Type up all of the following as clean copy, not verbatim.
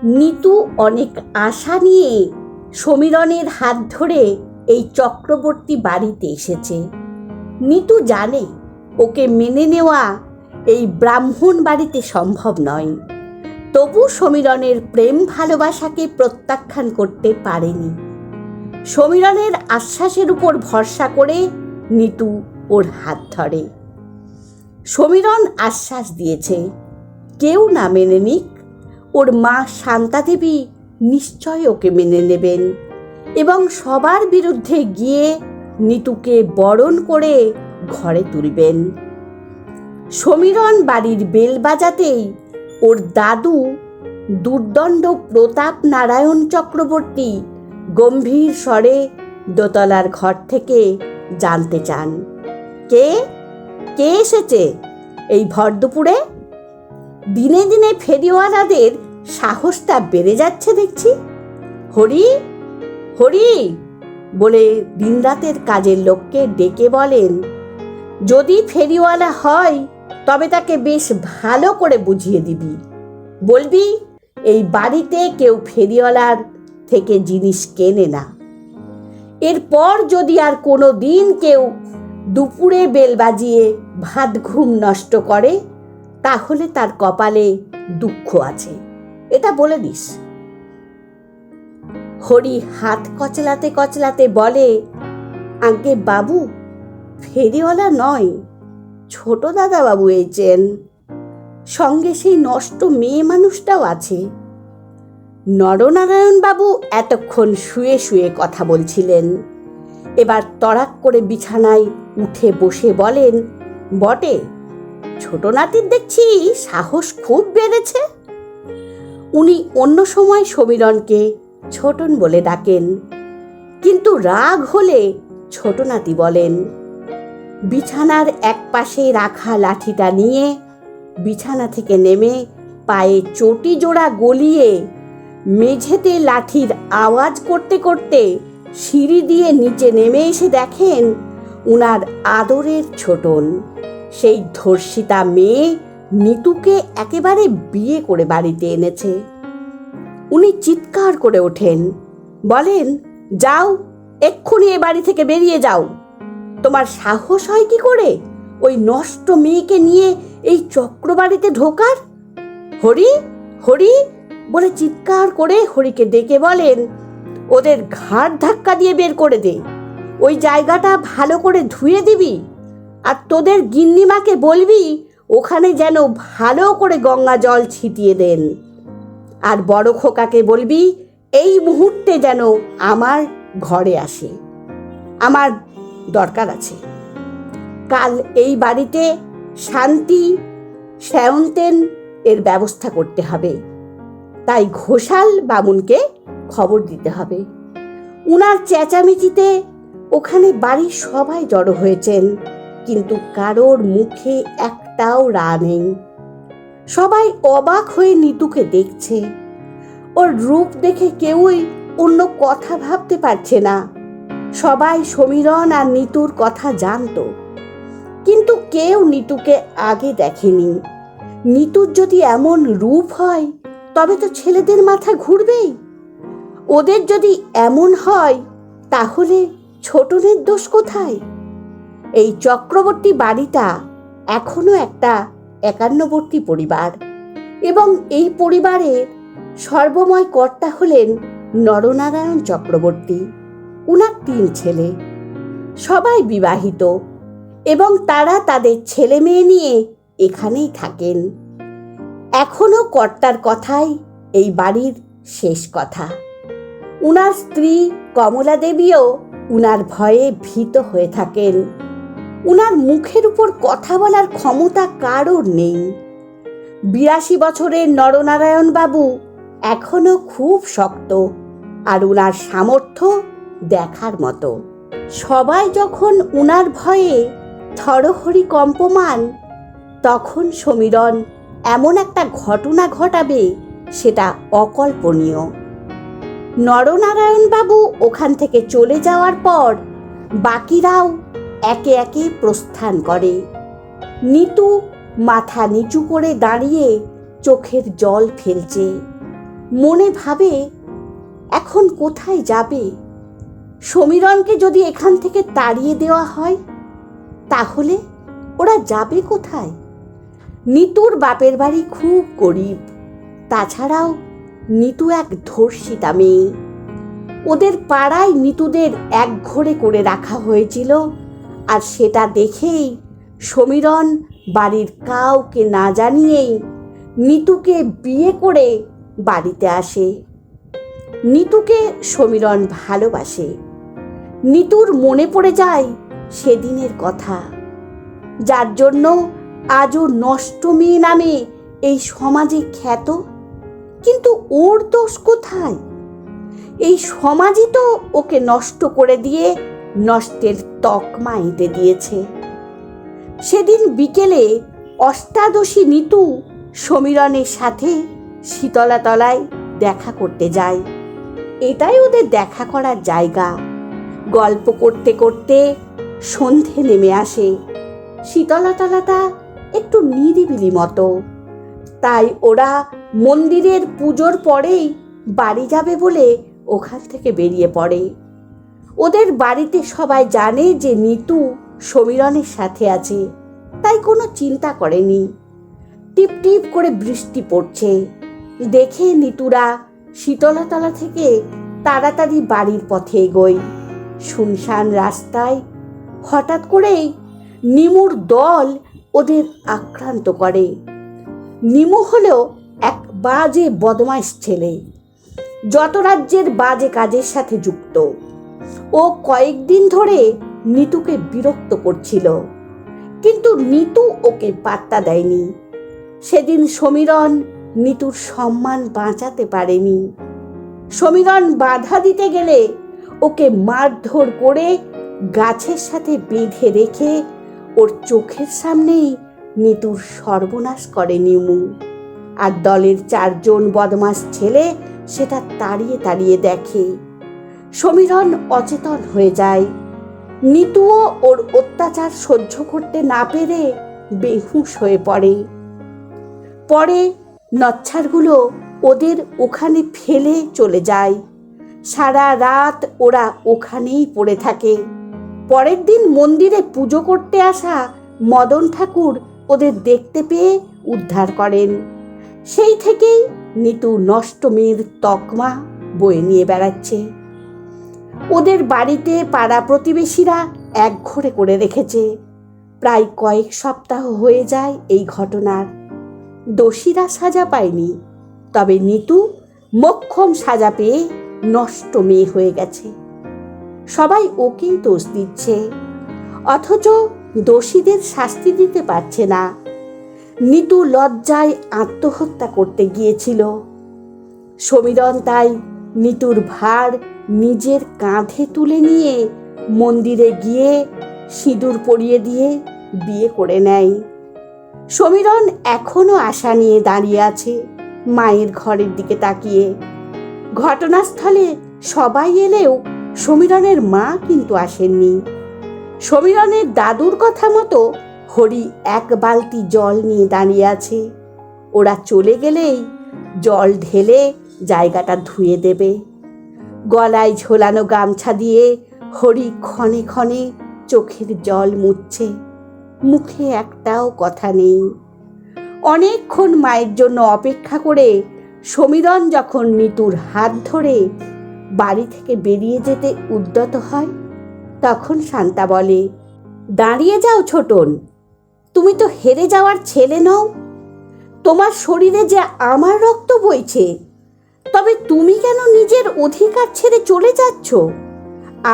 নিতু অনেক আশা নিয়ে সমীরণের হাত ধরে এই চক্রবর্তী বাড়িতে এসেছে। নিতু জানে ওকে মেনে নেওয়া এই ব্রাহ্মণ বাড়িতে সম্ভব নয়, তবু সমীরণের প্রেম ভালোবাসাকে প্রত্যাখ্যান করতে পারেনি। সমীরণের আশ্বাসের উপর ভরসা করে নিতু ওর হাত ধরে। সমীরণ আশ্বাস দিয়েছে কেউ না মেনে নিক, ওর মা শান্তাদেবী নিশ্চয় ওকে মেনে নেবেন এবং সবার বিরুদ্ধে গিয়ে নিতুকে বরণ করে ঘরে তুলবেন। সমীরণ বাড়ির বেল বাজাতেই ওর দাদু দুর্দণ্ড প্রতাপ নারায়ণ চক্রবর্তী গম্ভীর স্বরে দোতলার ঘর থেকে জানতে চান, কে কে এসেছে এই ভর দুপুরে? দিনে দিনে ফেরিওয়ালাদের সাহসটা বেড়ে যাচ্ছে দেখছি। হরি হরি বলে দিনরাতের কাজের লোককে ডেকে বলেন, যদি ফেরিওয়ালা হয় তবে তাকে বেশ ভালো করে বুঝিয়ে দিবি, বলবি এই বাড়িতে কেউ ফেরিওয়ালার থেকে জিনিস কেনে না। এরপর যদি আর কোনো দিন কেউ দুপুরে বেল বাজিয়ে ভাত ঘুম নষ্ট করে তাহলে তার কপালে দুঃখ আছে, এটা বলে দিস। হরি হাত কচলাতে কচলাতে বলে, আগে বাবু, ফেরিওয়ালা নয়, ছোট দাদা বাবু এসেছেন, সঙ্গে সেই নষ্ট মেয়ে মানুষটাও আছে। নরনারায়ণ বাবু এতক্ষণ শুয়ে শুয়ে কথা বলছিলেন, এবার তড়াক করে বিছানায় উঠে বসে বলেন, বটে, ছোট নাতির দেখছি সাহস খুব বেড়েছে। উনি অন্য সময় সমীরণকে ছোটন বলে ডাকেন, কিন্তু রাগ হলে ছোট নাতি বলেন। বিছানার এক পাশে রাখা লাঠিটা নিয়ে বিছানা থেকে নেমে পায়ে চটি জোড়া গলিয়ে মেঝেতে লাঠির আওয়াজ করতে করতে সিঁড়ি দিয়ে নিচে নেমে এসে দেখেন উনার আদরের ছোটন, সেই ধর্ষিতা মেয়ে নিতুকে একেবারে বিয়ে করে বাড়িতে এনেছে। উনি চিৎকার করে ওঠেন, বলেন, যাও, এক্ষুনি এ বাড়ি থেকে বেরিয়ে যাও। তোমার সাহস হয় কি করে ওই নষ্ট মেয়েকে নিয়ে এই চক্রবাড়িতে ঢোকার? হরি হরি বলে চিৎকার করে হরিকে ডেকে বলেন, ওদের ঘাড় ধাক্কা দিয়ে বের করে দে, ওই জায়গাটা ভালো করে ধুয়ে দিবি, আর তোদের গিন্নিমাকে বলবি ওখানে যেন ভালো করে গঙ্গা জল ছিটিয়ে দেন, আর বড় খোকাকে বলবি এই মুহূর্তে যেন আমার ঘরে আসে, আমার দরকার আছে। কাল এই বাড়িতে শান্তি সায়ন্তেন এর ব্যবস্থা করতে হবে, তাই ঘোষাল বামুনকে খবর দিতে হবে। উনার চেঁচামেচিতে ওখানে বাড়ির সবাই জড়ো হয়েছেন, কিন্তু কারোর মুখে একটাও রা নেই। সবাই অবাক হয়ে নিতুকে দেখছে। ওর রূপ দেখে কেউই অন্য কথা ভাবতে পারছে না। সবাই সমীরণ আর নিতুর কথা জানতো, কিন্তু কেউ নিতুকে আগে দেখেনি। নিতুর যদি এমন রূপ হয় তবে তো ছেলেদের মাথা ঘুরবেই। ওদের যদি এমন হয় তাহলে ছোটনের দোষ কোথায়? এই চক্রবর্তী বাড়িটা এখনো একটা একান্নবর্তী পরিবার, এবং এই পরিবারের সর্বময় কর্তা হলেন নরনারায়ণ চক্রবর্তী। উনার 3 ছেলে, সবাই বিবাহিত, এবং তারা তাদের ছেলে মেয়ে নিয়ে এখানেই থাকেন। এখনো কর্তার কথাই এই বাড়ির শেষ কথা। উনার স্ত্রী কমলা দেবীও উনার ভয়ে ভীত হয়ে থাকেন। উনার মুখের উপর কথা বলার ক্ষমতা কারোর নেই। 82 বছরের নরনারায়ণ বাবু এখনো খুব শক্ত, আর উনার সামর্থ্য দেখার মতো। সবাই যখন উনার ভয়ে থরহরি কম্পমান, তখন সমীরণ এমন একটা ঘটনা ঘটাবে সেটা অকল্পনীয়। নরনারায়ণ বাবু ওখান থেকে চলে যাওয়ার পর বাকিরাও একে একে প্রস্থান করে। নিতু মাথা নিচু করে দাঁড়িয়ে চোখের জল ফেলছে। মনে ভাবে এখন কোথায় যাবে। সমীরণকে যদি এখান থেকে তাড়িয়ে দেওয়া হয় তাহলে ওরা যাবে কোথায়? নিতুর বাপের বাড়ি খুব গরিব, তাছাড়াও নিতু এক ধর্ষিতা মেয়ে। ওদের পাড়ায় নিতুদের একঘরে করে রাখা হয়েছিল, আর সেটা দেখেই সমীরণ বাড়ির কাউকে না জানিয়েই নিতুকে বিয়ে করে বাড়িতে আসে। নিতুকে সমীরণ ভালোবাসে। নিতুর মনে পড়ে যায় সেদিনের কথা, যার জন্য আজও নষ্ট মেয়ে নামে এই সমাজে খ্যাত। কিন্তু ওর দোষ কোথায়? এই সমাজই তো ওকে নষ্ট করে দিয়ে নষ্টের তকমা এঁটে দিয়েছে। সেদিন বিকেলে অষ্টাদশী নিতু সমীরণের সাথে শীতলাতলায় দেখা করতে যায়। এটাই ওদের দেখা করার জায়গা। গল্প করতে করতে সন্ধে নেমে আসে। শীতলাতলাটা একটু নিরিবিলি মতো, তাই ওরা মন্দিরের পুজোর পরেই বাড়ি যাবে বলে ওখান থেকে বেরিয়ে পড়ে। ওদের বাড়িতে সবাই জানে যে নিতু সমীরণের সাথে আছে, তাই কোনো চিন্তা করেনি। টিপ টিপ করে বৃষ্টি পড়ছে দেখে নিতুরা শীতলাতলা থেকে তাড়াতাড়ি বাড়ির পথে এগোয়। শুনশান রাস্তায় হঠাৎ করেই নিমুর দল ওদের আক্রান্ত করে। নিমু হলো এক বাজে বদমাইশ ছেলে, যত রাজ্যের বাজে কাজের সাথে যুক্ত। ও কয়েকদিন ধরে নিতুকে বিরক্ত করছিল, কিন্তু নিতু ওকে পাত্তা দেয়নি। সেদিন সমীরণ নিতুর সম্মান বাঁচাতে পারেনি। সমীরণ বাধা দিতে গেলে ওকে মারধর করে গাছের সাথে বেঁধে রেখে ওর চোখের সামনেই নিতুর সর্বনাশ করে নিমু। আর দলের 4 জন বদমাস ছেলে সেটা তাড়িয়ে তাড়িয়ে দেখে। সমীরণ অচেতন হয়ে যায়। নিতুও ওর অত্যাচার সহ্য করতে না পেরে বেহুঁশ হয়ে পড়ে। পরে নচ্ছারগুলো ওদের ওখানে ফেলে চলে যায়। সারা রাত ওরা ওখানেই পড়ে থাকে। পরের দিন মন্দিরে পুজো করতে আসা মদন ঠাকুর ওদের দেখতে পেয়ে উদ্ধার করেন। সেই থেকেই নিতু নষ্ট মেয়ের তকমা বয়ে নিয়ে বেড়াচ্ছে। ওদের বাড়িতে পাড়া প্রতিবেশীরা একঘরে করে রেখেছে। প্রায় কয়েক সপ্তাহ হয়ে যায় এই ঘটনার। দোষীরা সাজা পায়নি, তবে নিতু মোক্ষম সাজা পেয়ে নষ্ট মেয়ে হয়ে গেছে। সবাই ওকেই দোষ দিচ্ছে, অথচ দোষীদের শাস্তি দিতে পারছে না। নিতু লজ্জায় আত্মহত্যা করতে গিয়েছিল। সমীরণ তাই নিতুর ভার নিজের কাঁধে তুলে নিয়ে মন্দিরে গিয়ে সিঁদুর পরিয়ে দিয়ে বিয়ে করে নেয়। সমীরণ এখনো আশা নিয়ে দাঁড়িয়ে আছে মায়ের ঘরের দিকে তাকিয়ে। ঘটনাস্থলে সবাই এলেও সমীরণের মা কিন্তু আসেননি। সমীরণের দাদুর কথা মতো হরি এক বালতি জল নিয়ে দাঁড়িয়ে আছে। ওরা চলে গেলেই জল ঢেলে জায়গাটা ধুয়ে দেবে। গলায় ঝোলানো গামছা দিয়ে হরি ক্ষণে ক্ষণে চোখের জল মুছছে, মুখে একটাও কথা নেই। অনেকক্ষণ মায়ের জন্য অপেক্ষা করে সমীরণ যখন নিতুর হাত ধরে বাড়ি থেকে বেরিয়ে যেতে উদ্যত হয়, তখন শান্তা বলে, দাঁড়িয়ে যাও ছোটন, তুমি তো হেরে যাওয়ার ছেলে নও। তোমার শরীরে যে আমার রক্ত বইছে, তবে তুমি কেন নিজের অধিকার ছেড়ে চলে যাচ্ছ?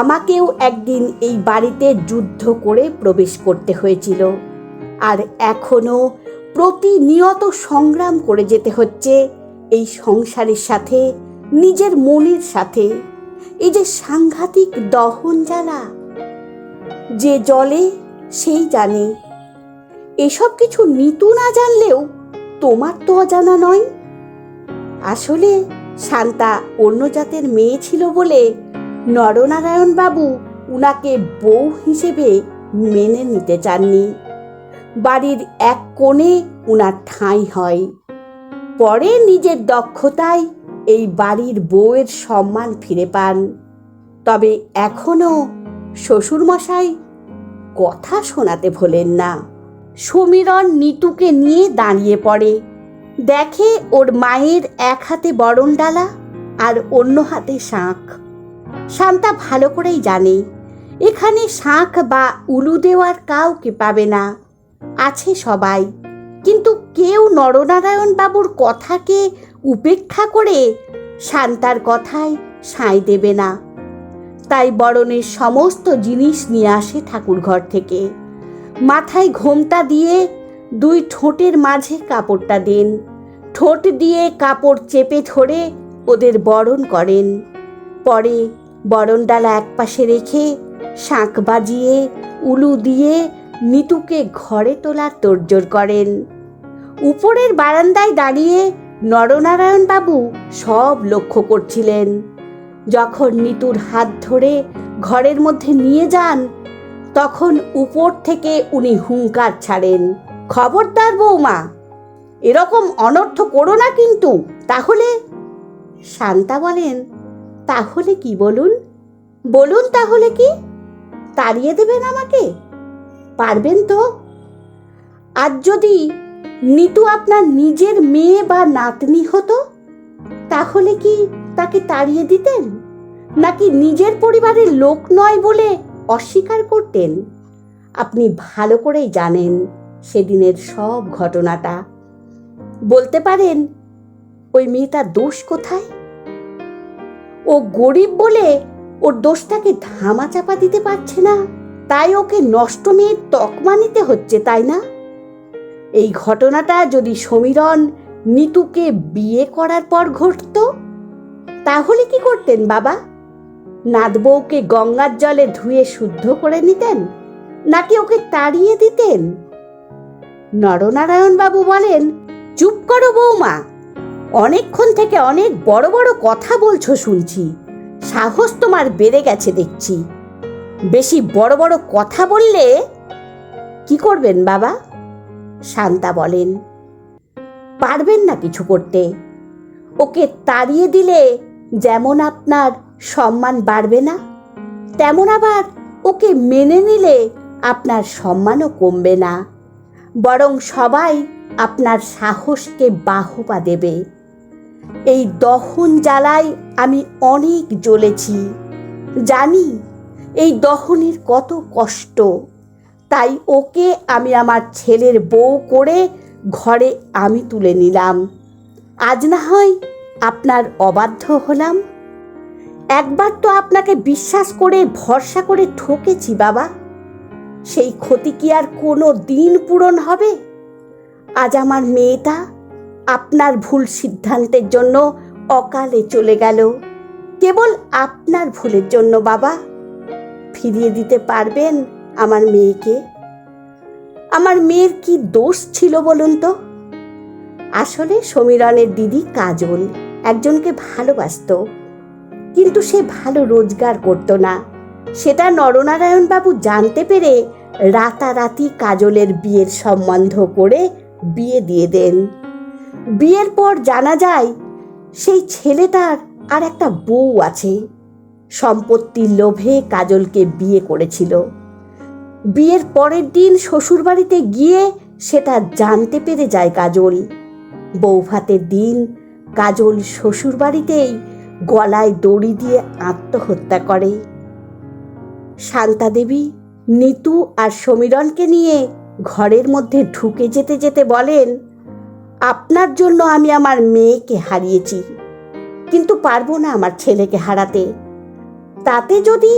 আমাকেও একদিন এই বাড়িতে যুদ্ধ করে প্রবেশ করতে হয়েছিল, আর এখনো প্রতিনিয়ত সংগ্রাম করে যেতে হচ্ছে এই সংসারের সাথে, নিজের মনের সাথে। এই যে সাংঘাতিক দহন জ্বালা, যে জলে সেই জানে। এসব কিছু নিতু না জানলেও তোমার তো অজানা নয়। আসলে শান্তা অন্য জাতের মেয়ে ছিল বলে নরনারায়ণ বাবু উনাকে বউ হিসেবে মেনে নিতে চাননি। বাড়ির এক কোণে উনার ঠাঁই হয়। পরে নিজের দক্ষতায় এই বাড়ির বউয়ের সম্মান ফিরে পান। তবে এখনো শ্বশুরমশাই কথা শোনাতে ভোলেন না। সমীরণ নিতুকে নিয়ে দাঁড়িয়ে পড়ে। দেখে ওর মায়ের এক হাতে বরণডালা আর অন্য হাতে শাঁখ। শান্তা ভালো করেই জানে এখানে শাঁখ বা উলু দেওয়ার কাউকে পাবে না। আছে সবাই, কিন্তু কেউ নরনারায়ণ বাবুর কথাকে উপেক্ষা করে শান্তার কথায় সায় দেবে না। তাই বরণের সমস্ত জিনিস নিয়ে আসে ঠাকুরঘর থেকে। মাথায় ঘোমটা দিয়ে দুই ঠোঁটের মাঝে কাপড়টা দেন। ঠোঁট দিয়ে কাপড় চেপে ধরে ওদের বরণ করেন। পরে বরণডালা একপাশে রেখে শাঁখ বাজিয়ে উলু দিয়ে নিতুকে ঘরে তোলার তোড়জোড় করেন। উপরের বারান্দায় দাঁড়িয়ে নরনারায়ণ বাবু সব লক্ষ্য করছিলেন। যখন নিতুর হাত ধরে ঘরের মধ্যে নিয়ে যান, তখন উপর থেকে উনি হুঙ্কার ছাড়েন, খবরদার বৌমা, এরকম অনর্থ করো না কিন্তু। তাহলে? শান্তা বলেন, তাহলে কি বলুন? বলুন তাহলে কি? তাড়িয়ে দেবেন আমাকে? পারবেন তো? আজ যদি নিতু আপনার নিজের মেয়ে বা নাতনি হতো, তাহলে কি তাকে তাড়িয়ে দিতেন, নাকি নিজের পরিবারের লোক নয় বলে অস্বীকার করতেন? আপনি ভালো করেই জানেন সেদিনের সব ঘটনাটা। বলতে পারেন ওই মেয়েটার দোষ কোথায়? ও গরিব বলে ওর দোষটাকে ধামাচাপা দিতে পারছে না, তাই ওকে নষ্ট মেয়ের তকমা নিতে হচ্ছে, তাই না? এই ঘটনাটা যদি সমীরণ নিতুকে বিয়ে করার পর ঘটত, তাহলে কি করতেন বাবা? নাতবউকে গঙ্গার জলে ধুয়ে শুদ্ধ করে নিতেন, নাকি ওকে তাড়িয়ে দিতেন? নরনারায়ণ বাবু বলেন, চুপ করো বৌমা, অনেকক্ষণ থেকে অনেক বড় বড় কথা বলছো শুনছি। সাহস তোমার বেড়ে গেছে দেখছি। বেশি বড় বড় কথা বললে কি করবেন বাবা? শান্তা বলেন, পারবেন না কিছু করতে। ওকে তাড়িয়ে দিলে যেমন আপনার সম্মান বাড়বে না, তেমন আবার ওকে মেনে নিলে আপনার সম্মানও কমবে না। বরং সবাই আপনার সাহসকে বাহবা দেবে। এই দহন জ্বালায় আমি অনেক জ্বলেছি, জানি এই দহনের কত কষ্ট। তাই ওকে আমি আমার ছেলের বউ করে ঘরে আমি তুলে নিলাম। আজ না হয় আপনার অবাধ্য হলাম। একবার তো আপনাকে বিশ্বাস করে ভরসা করে ঠকেছি বাবা, সেই ক্ষতি কি আর কোনো দিন পূরণ হবে? আজ আমার মেয়েটা আপনার ভুল সিদ্ধান্তের জন্য অকালে চলে গেল, কেবল আপনার ভুলের জন্য বাবা। ফিরিয়ে দিতে পারবেন আমার মেয়েকে? আমার মেয়ের কি দোষ ছিল বলুন তো? আসলে সমীরণের দিদি কাজল একজনকে ভালোবাসত, কিন্তু সে ভালো রোজগার করত না। সেটা নরনারায়ণ বাবু জানতে পেরে রাতারাতি কাজলের বিয়ের সম্বন্ধ করে বিয়ে দিয়ে দেন। বিয়ের পর জানা যায় সেই ছেলেটার আর একটা বউ আছে। সম্পত্তির লোভে কাজলকে বিয়ে করেছিল। বিয়ের পরের দিন শ্বশুরবাড়িতে গিয়ে সেটা জানতে পেরে যায় কাজল। বৌভাতের দিন কাজল শ্বশুরবাড়িতেই গলায় দড়ি দিয়ে আত্মহত্যা করে। শান্তা দেবী নিতু আর সমীরণকে নিয়ে ঘরের মধ্যে ঢুকে যেতে যেতে বলেন, আপনার জন্য আমি আমার মেয়েকে হারিয়েছি, কিন্তু পারবো না আমার ছেলেকে হারাতে। তাতে যদি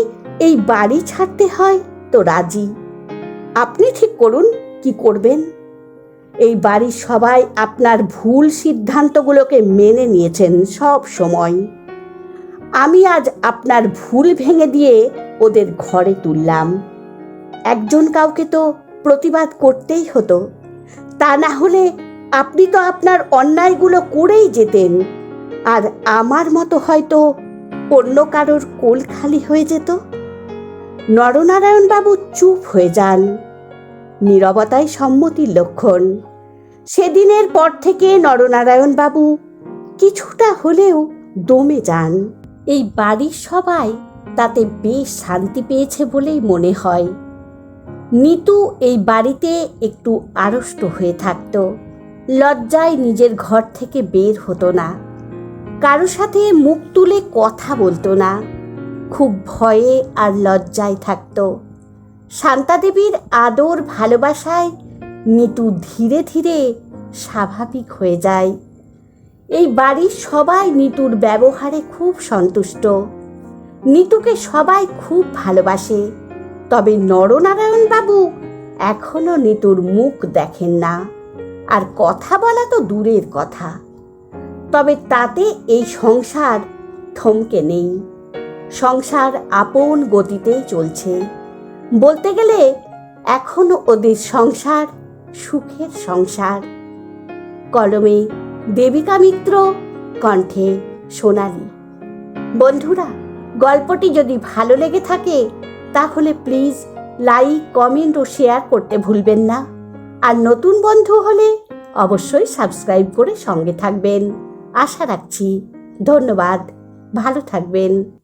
এই বাড়ি ছাড়তে হয় তো রাজি। আপনি ঠিক করুন কি করবেন। এই বাড়ির সবাই আপনার ভুল সিদ্ধান্তগুলোকে মেনে নিয়েছেন সব সময়। আমি আজ আপনার ভুল ভেঙে দিয়ে ওদের ঘরে তুললাম। একজন কাউকে তো প্রতিবাদ করতেই হতো, তা না হলে আপনি তো আপনার অন্যায়গুলো করেই যেতেন, আর আমার মতো হয়তো অন্য কারোর কোল খালি হয়ে যেত। নরনারায়ণ বাবু চুপ হয়ে যান। নীরবতাই সম্মতির লক্ষণ। সেদিনের পর থেকে নরনারায়ণ বাবু কিছুটা হলেও দমে যান। এই বাড়ির সবাই তাতে বেশ শান্তি পেয়েছে বলেই মনে হয়। নিতু এই বাড়িতে একটু আড়ষ্ট হয়ে থাকত। লজ্জায় নিজের ঘর থেকে বের হতো না, কারো সাথে মুখ তুলে কথা বলতো না, খুব ভয়ে আর লজ্জায় থাকত। শান্তাদেবীর আদর ভালোবাসায় নিতু ধীরে ধীরে স্বাভাবিক হয়ে যায়। এই বাড়ির সবাই নিতুর ব্যবহারে খুব সন্তুষ্ট। নিতুকে সবাই খুব ভালোবাসে। তবে নরনারায়ণ বাবু এখনো নিতুর মুখ দেখেন না, আর কথা বলা তো দূরের কথা। তবে তাতে এই সংসার থমকে নেই। সংসার আপন গতিতেই চলছে। বলতে গেলে এখনো ওদের সংসার সুখের সংসার। কলমে দেবিকা মিত্র, কণ্ঠে সোনালী। বন্ধুরা, গল্পটি যদি ভালো লেগে থাকে তাহলে প্লিজ লাইক, কমেন্ট ও শেয়ার করতে ভুলবেন না। আর নতুন বন্ধু হলে অবশ্যই সাবস্ক্রাইব করে সঙ্গে থাকবেন। আশা রাখছি। ধন্যবাদ। ভালো থাকবেন।